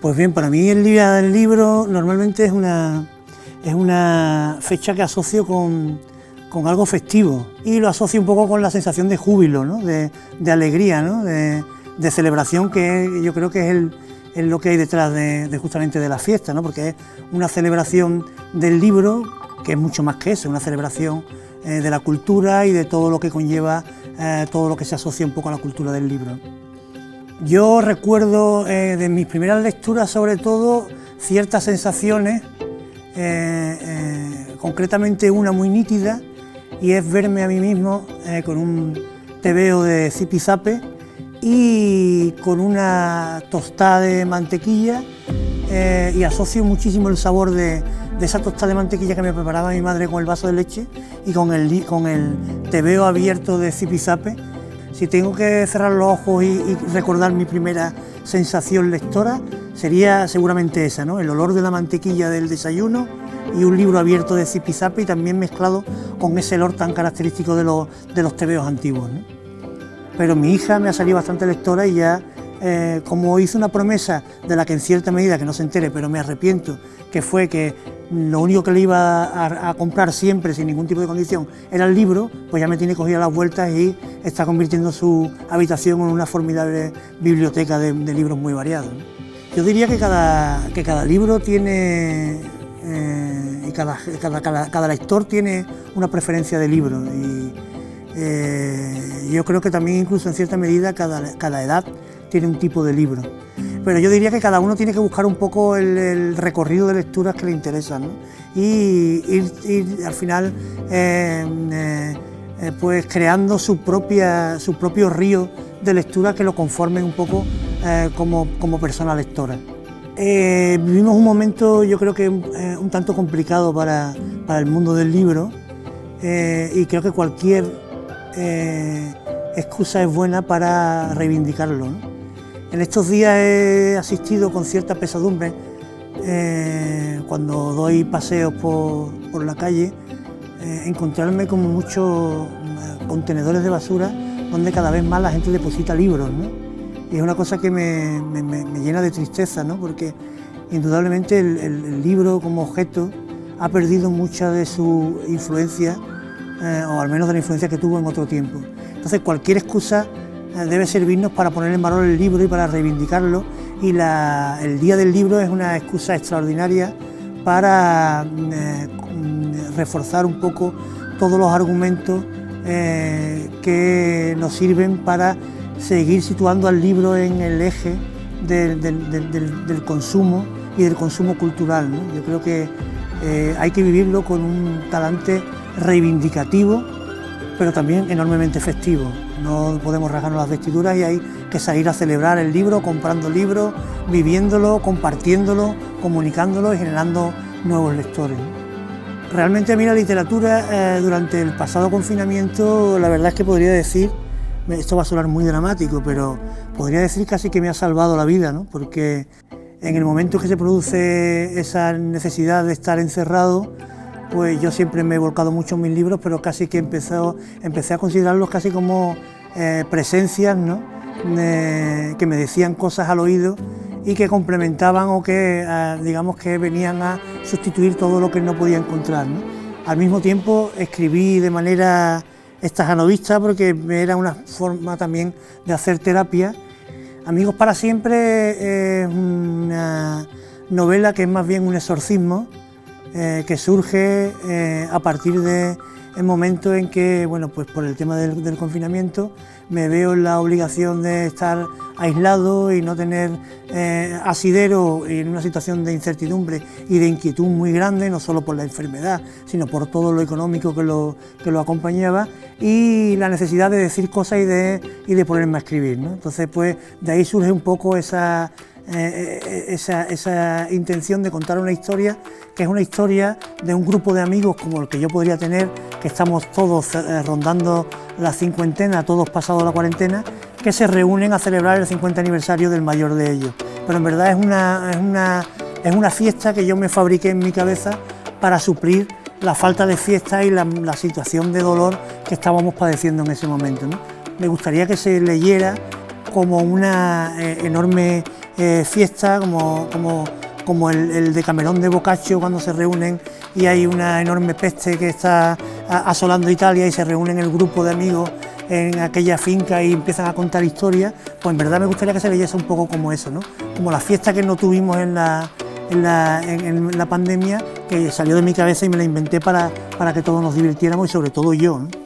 Pues bien, para mí el día del libro normalmente es una fecha que asocio con algo festivo y lo asocio un poco con la sensación de júbilo, ¿no? de alegría, ¿no? de celebración, que yo creo que es lo que hay detrás justamente de la fiesta, ¿no? Porque es una celebración del libro, que es mucho más que eso, una celebración de la cultura y de todo lo que conlleva, todo lo que se asocia un poco a la cultura del libro. Yo recuerdo de mis primeras lecturas, sobre todo, ciertas sensaciones, concretamente una muy nítida, y es verme a mí mismo con un tebeo de zipizape y con una tostada de mantequilla, y asocio muchísimo el sabor de esa tostada de mantequilla que me preparaba mi madre con el vaso de leche y con el tebeo abierto de zipizape. Si tengo que cerrar los ojos y recordar mi primera sensación lectora, sería seguramente esa, ¿no? El olor de la mantequilla del desayuno y un libro abierto de zipizape, y también mezclado con ese olor tan característico de los tebeos antiguos, ¿no? Pero mi hija me ha salido bastante lectora y ya, como hizo una promesa de la que en cierta medida, que no se entere, pero me arrepiento, que fue que lo único que le iba a comprar siempre, sin ningún tipo de condición, era el libro, pues ya me tiene cogida las vueltas y está convirtiendo su habitación en una formidable biblioteca de libros muy variados, ¿no? Yo diría que cada libro tiene, y cada lector tiene una preferencia de libro, y yo creo que también incluso en cierta medida cada edad tiene un tipo de libro. Pero yo diría que cada uno tiene que buscar un poco el recorrido de lecturas que le interesan, ¿no? Y ir al final pues creando su propio río de lectura que lo conforme un poco como persona lectora. Vivimos un momento, yo creo que un tanto complicado para el mundo del libro, y creo que cualquier excusa es buena para reivindicarlo, ¿no? En estos días he asistido con cierta pesadumbre, cuando doy paseos por la calle, encontrarme con muchos contenedores de basura donde cada vez más la gente deposita libros, ¿no? Y es una cosa que me llena de tristeza, ¿no? Porque indudablemente el libro como objeto ha perdido mucha de su influencia, o al menos de la influencia que tuvo en otro tiempo. Entonces cualquier excusa debe servirnos para poner en valor el libro y para reivindicarlo, y el Día del Libro es una excusa extraordinaria para reforzar un poco todos los argumentos que nos sirven para seguir situando al libro en el eje del consumo y del consumo cultural, ¿no? Yo creo que hay que vivirlo con un talante reivindicativo, pero también enormemente festivo. No podemos rasgarnos las vestiduras y hay que salir a celebrar el libro, comprando libros, viviéndolo, compartiéndolo, comunicándolo y generando nuevos lectores, ¿no? Realmente a mí la literatura, durante el pasado confinamiento, la verdad es que podría decir, esto va a sonar muy dramático, pero podría decir casi que me ha salvado la vida, ¿no? Porque en el momento que se produce esa necesidad de estar encerrado, pues yo siempre me he volcado mucho en mis libros, pero casi que empecé a considerarlos casi como presencias, ¿no? Que me decían cosas al oído y que complementaban o que, digamos, que venían a sustituir todo lo que no podía encontrar, ¿no? Al mismo tiempo escribí de manera estajanovista, porque era una forma también de hacer terapia. Amigos para siempre es una novela que es más bien un exorcismo, que surge a partir del momento en que, bueno, pues por el tema del confinamiento, me veo en la obligación de estar aislado y no tener asidero, y en una situación de incertidumbre y de inquietud muy grande, no solo por la enfermedad, sino por todo lo económico que lo acompañaba, y la necesidad de decir cosas y de ponerme a escribir, ¿no? Entonces, pues de ahí surge un poco esa intención de contar una historia, que es una historia de un grupo de amigos como el que yo podría tener, que estamos todos rondando la cincuentena, todos pasados la cuarentena, que se reúnen a celebrar el 50 aniversario del mayor de ellos. Pero en verdad es una fiesta que yo me fabriqué en mi cabeza para suplir la falta de fiesta y la situación de dolor que estábamos padeciendo en ese momento, ¿no? Me gustaría que se leyera como una enorme fiesta, como el Decamerón de Boccaccio, cuando se reúnen y hay una enorme peste que está asolando Italia y se reúnen el grupo de amigos en aquella finca y empiezan a contar historias, pues en verdad me gustaría que se leyese un poco como eso, ¿no? Como la fiesta que no tuvimos en la pandemia, que salió de mi cabeza y me la inventé para que todos nos divirtiéramos y sobre todo yo, ¿no?